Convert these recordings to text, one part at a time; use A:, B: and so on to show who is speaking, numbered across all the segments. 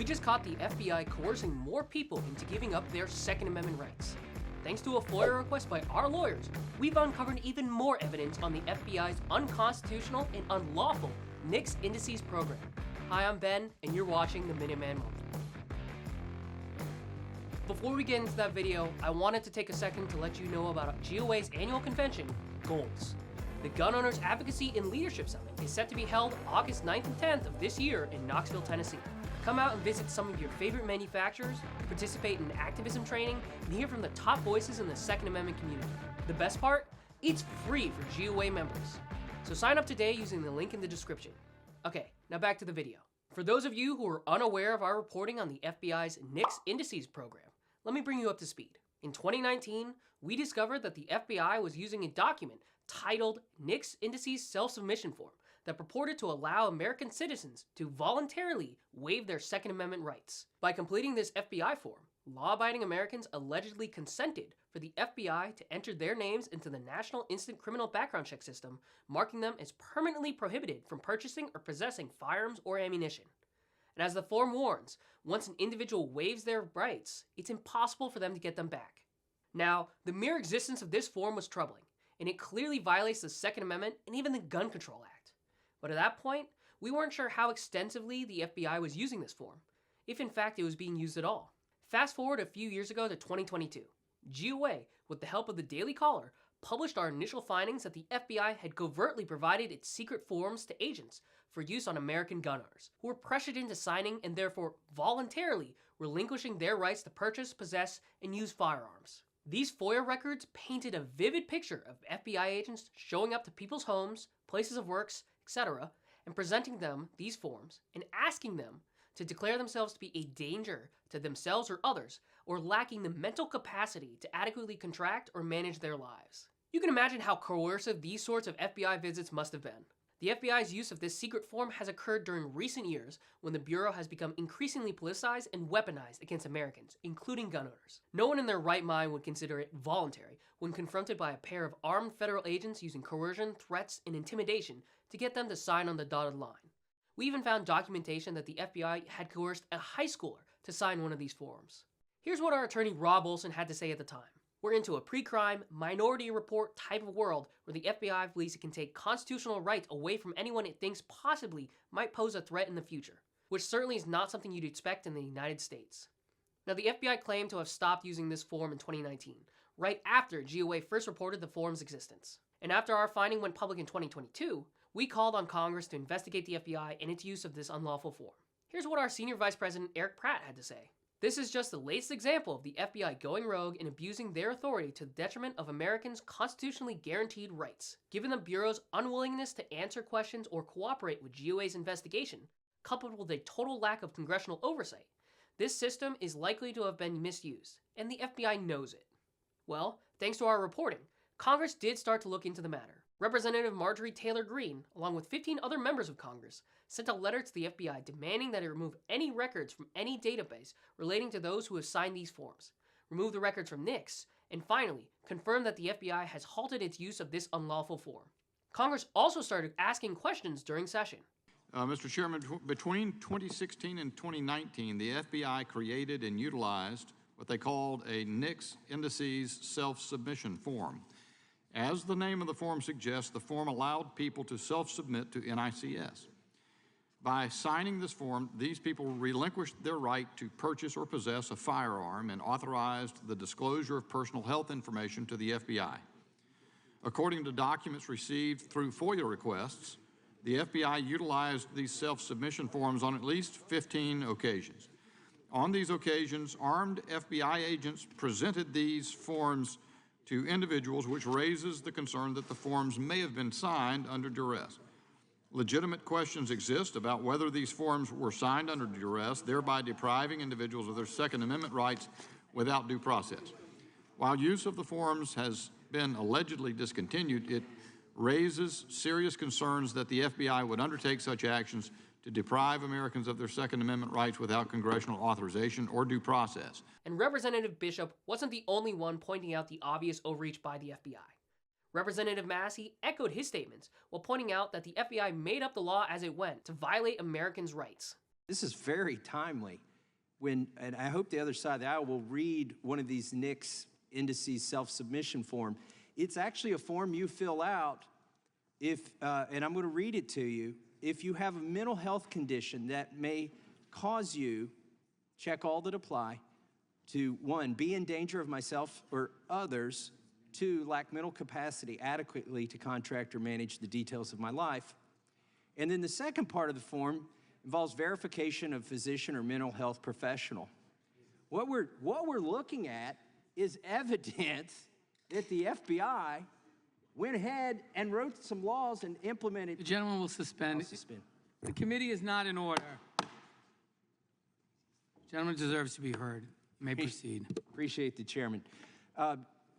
A: just caught the FBI coercing more people into giving up their Second Amendment rights. Thanks to a FOIA request by our lawyers, we've uncovered even more evidence on the FBI's unconstitutional and unlawful NICS Indices program. Hi, I'm Ben, and you're watching the Minuteman Moment. Before we get into that video, I wanted to take a second to let you know about GOA's annual convention, Goals. The Gun Owners Advocacy and Leadership Summit is set to be held August 9th and 10th of this year in Knoxville, Tennessee. Come out and visit some of your favorite manufacturers, participate in activism training, and hear from the top voices in the Second Amendment community. The best part? It's free for GOA members. So sign up today using the link in the description. Okay, now back to the video. For those of you who are unaware of our reporting on the FBI's NICS Indices program, let me bring you up to speed. In 2019, we discovered that the FBI was using a document titled NICS Indices Self-Submission Form that purported to allow American citizens to voluntarily waive their Second Amendment rights. By completing this FBI form, law-abiding Americans allegedly consented for the FBI to enter their names into the National Instant Criminal Background Check System, marking them as permanently prohibited from purchasing or possessing firearms or ammunition. And as the form warns, once an individual waives their rights, it's impossible for them to get them back. Now, the mere existence of this form was troubling, and it clearly violates the Second Amendment and even the Gun Control Act. But at that point, we weren't sure how extensively the FBI was using this form, if in fact it was being used at all. Fast forward a few years ago to 2022, GOA, with the help of the Daily Caller, published our initial findings that the FBI had covertly provided its secret forms to agents for use on American gun owners, who were pressured into signing and therefore voluntarily relinquishing their rights to purchase, possess, and use firearms. These FOIA records painted a vivid picture of FBI agents showing up to people's homes, places of works, etc., and presenting them these forms and asking them to declare themselves to be a danger to themselves or others, or lacking the mental capacity to adequately contract or manage their lives. You can imagine how coercive these sorts of FBI visits must have been. The FBI's use of this secret form has occurred during recent years when the Bureau has become increasingly politicized and weaponized against Americans, including gun owners. No one in their right mind would consider it voluntary when confronted by a pair of armed federal agents using coercion, threats, and intimidation to get them to sign on the dotted line. We even found documentation that the FBI had coerced a high schooler to sign one of these forms. Here's what our attorney Rob Olson had to say at the time. We're into a pre-crime, minority report type of world where the FBI believes it can take constitutional rights away from anyone it thinks possibly might pose a threat in the future, which certainly is not something you'd expect in the United States. Now, the FBI claimed to have stopped using this form in 2019, right after GOA first reported the form's existence. And after our finding went public in 2022, we called on Congress to investigate the FBI and its use of this unlawful form. Here's what our Senior Vice President Eric Pratt had to say. This is just the latest example of the FBI going rogue and abusing their authority to the detriment of Americans' constitutionally guaranteed rights. Given the Bureau's unwillingness to answer questions or cooperate with GOA's investigation, coupled with a total lack of congressional oversight, this system is likely to have been misused, and the FBI knows it. Well, thanks to our reporting, Congress did start to look into the matter. Representative Marjorie Taylor Greene, along with 15 other members of Congress, sent a letter to the FBI demanding that it remove any records from any database relating to those who have signed these forms, remove the records from NICS, and finally, confirm that the FBI has halted its use of this unlawful form. Congress also started asking questions during session.
B: Mr. Chairman, between 2016 and 2019, the FBI created and utilized what they called a NICS Indices self-submission form. As the name of the form suggests, the form allowed people to self-submit to NICS. By signing this form, these people relinquished their right to purchase or possess a firearm and authorized the disclosure of personal health information to the FBI. According to documents received through FOIA requests, the FBI utilized these self-submission forms on at least 15 occasions. On these occasions, armed FBI agents presented these forms to individuals, which raises the concern that the forms may have been signed under duress. Legitimate questions exist about whether these forms were signed under duress, thereby depriving individuals of their Second Amendment rights without due process. While use of the forms has been allegedly discontinued, it raises serious concerns that the FBI would undertake such actions to deprive Americans of their Second Amendment rights without congressional authorization or due process.
A: And Representative Bishop wasn't the only one pointing out the obvious overreach by the FBI. Representative Massey echoed his statements while pointing out that the FBI made up the law as it went to violate Americans' rights.
C: This is very timely. and I hope the other side of the aisle will read one of these NICS Indices self-submission form. It's actually a form you fill out if, and I'm going to read it to you, if you have a mental health condition that may cause you, check all that apply, to 1, be in danger of myself or others, 2, lack mental capacity adequately to contract or manage the details of my life. And then the second part of the form involves verification of physician or mental health professional. What we're looking at is evidence that the FBI went ahead and wrote some laws and implemented.
D: The gentleman will suspend.
C: I'll suspend.
D: The committee is not in order. Gentleman deserves to be heard. You may proceed.
C: Appreciate the chairman.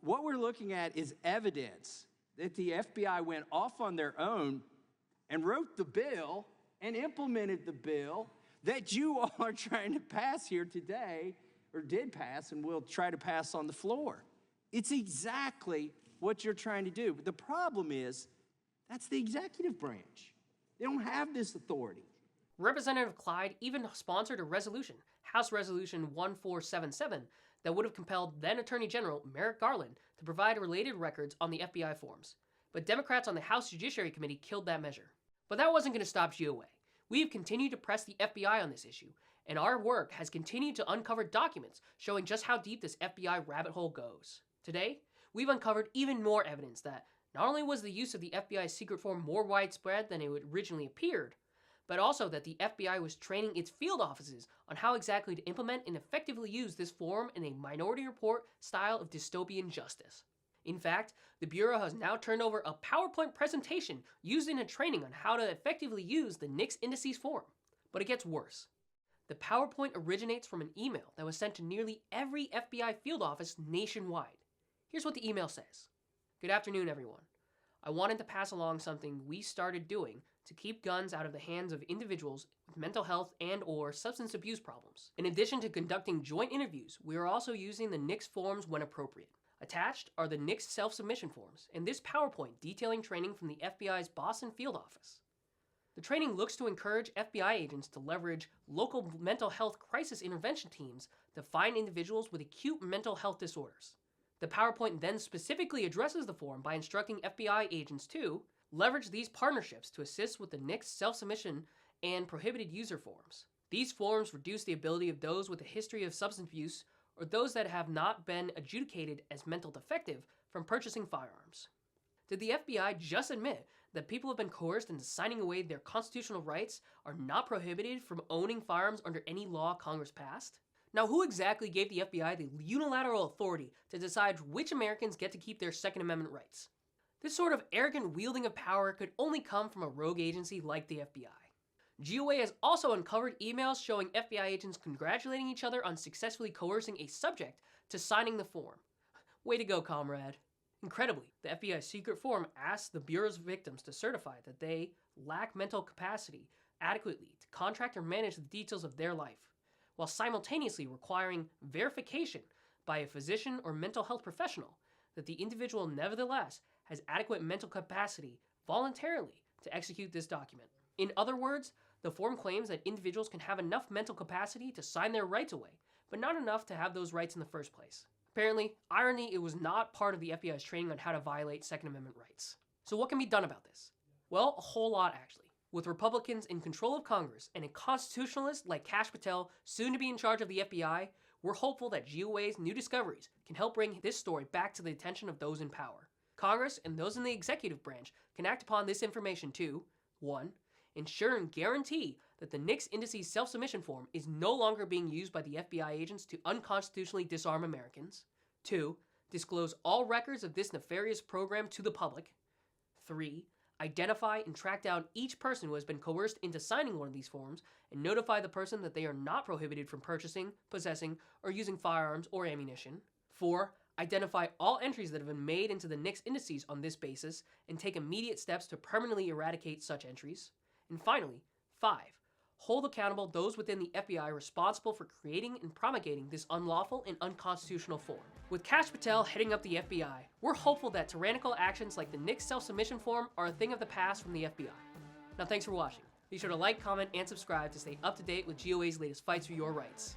C: What we're looking at is evidence that the FBI went off on their own and wrote the bill and implemented the bill that you all are trying to pass here today, or did pass, and will try to pass on the floor. It's exactly what you're trying to do. But the problem is, that's the executive branch. They don't have this authority.
A: Representative Clyde even sponsored a resolution, House Resolution 1477, that would have compelled then Attorney General Merrick Garland to provide related records on the FBI forms. But Democrats on the House Judiciary Committee killed that measure. But that wasn't going to stop GOA. We have continued to press the FBI on this issue, and our work has continued to uncover documents showing just how deep this FBI rabbit hole goes. Today, we've uncovered even more evidence that not only was the use of the FBI's secret form more widespread than it originally appeared, but also that the FBI was training its field offices on how exactly to implement and effectively use this form in a Minority Report style of dystopian justice. In fact, the Bureau has now turned over a PowerPoint presentation used in a training on how to effectively use the NICS Indices form. But it gets worse. The PowerPoint originates from an email that was sent to nearly every FBI field office nationwide. Here's what the email says. Good afternoon, everyone. I wanted to pass along something we started doing to keep guns out of the hands of individuals with mental health and/or substance abuse problems. In addition to conducting joint interviews, we are also using the NICS forms when appropriate. Attached are the NICS self-submission forms, and this PowerPoint detailing training from the FBI's Boston field office. The training looks to encourage FBI agents to leverage local mental health crisis intervention teams to find individuals with acute mental health disorders. The PowerPoint then specifically addresses the form by instructing FBI agents to leverage these partnerships to assist with the NICS self-submission and prohibited user forms. These forms reduce the ability of those with a history of substance abuse or those that have not been adjudicated as mental defective from purchasing firearms. Did the FBI just admit that people have been coerced into signing away their constitutional rights are not prohibited from owning firearms under any law Congress passed? Now, who exactly gave the FBI the unilateral authority to decide which Americans get to keep their Second Amendment rights? This sort of arrogant wielding of power could only come from a rogue agency like the FBI. GOA has also uncovered emails showing FBI agents congratulating each other on successfully coercing a subject to signing the form. Way to go, comrade. Incredibly, the FBI's secret form asks the Bureau's victims to certify that they lack mental capacity adequately to contract or manage the details of their life, while simultaneously requiring verification by a physician or mental health professional that the individual nevertheless has adequate mental capacity voluntarily to execute this document. In other words, the form claims that individuals can have enough mental capacity to sign their rights away, but not enough to have those rights in the first place. Apparently, irony, it was not part of the FBI's training on how to violate Second Amendment rights. So what can be done about this? Well, a whole lot actually. With Republicans in control of Congress and a constitutionalist like Kash Patel soon to be in charge of the FBI, we're hopeful that GOA's new discoveries can help bring this story back to the attention of those in power. Congress and those in the executive branch can act upon this information to 1. Ensure and guarantee that the NICS Indices self-submission form is no longer being used by the FBI agents to unconstitutionally disarm Americans. 2. Disclose all records of this nefarious program to the public. 3. Identify and track down each person who has been coerced into signing one of these forms and notify the person that they are not prohibited from purchasing, possessing, or using firearms or ammunition. 4. Identify all entries that have been made into the NICS Indices on this basis and take immediate steps to permanently eradicate such entries. And finally, 5. Hold accountable those within the FBI responsible for creating and promulgating this unlawful and unconstitutional form. With Kash Patel heading up the FBI, we're hopeful that tyrannical actions like the NICS self-submission form are a thing of the past from the FBI. Now thanks for watching. Be sure to like, comment, and subscribe to stay up to date with GOA's latest fights for your rights.